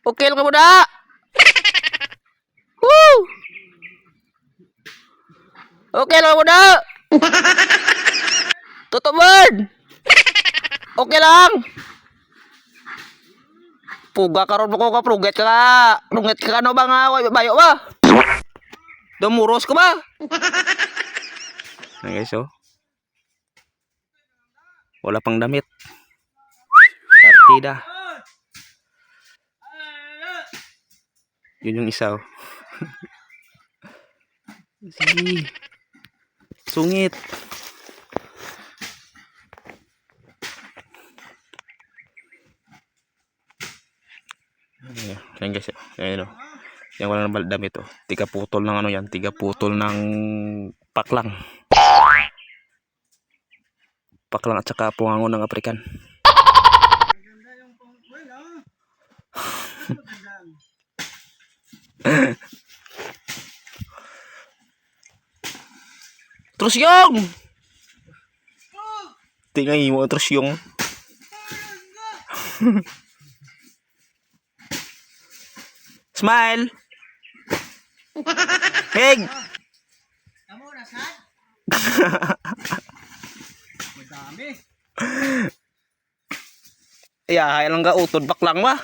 Okay lang ka mo da. Woo! Okay lang mo da. Toto bird. Okay lang. Puga karon ko ka pruget ka. Runget ka no ba nga bayo ba? Damuros ka ba? Ayan guys, oh. Wala pang damit. Partida. Yun yung isa, oh. Sige. Sungit. Ayan guys, oh. Ayan, oh. Yan wala nang damit, oh. Tiga putol ng ano yan. Tiga putol ng paklang. Paklang at saka pungango ng African. Terus yung tingnan mo terus yung smile. Heg. Kamu nasad? Madami. Ya, ilang ga utod baklang ba?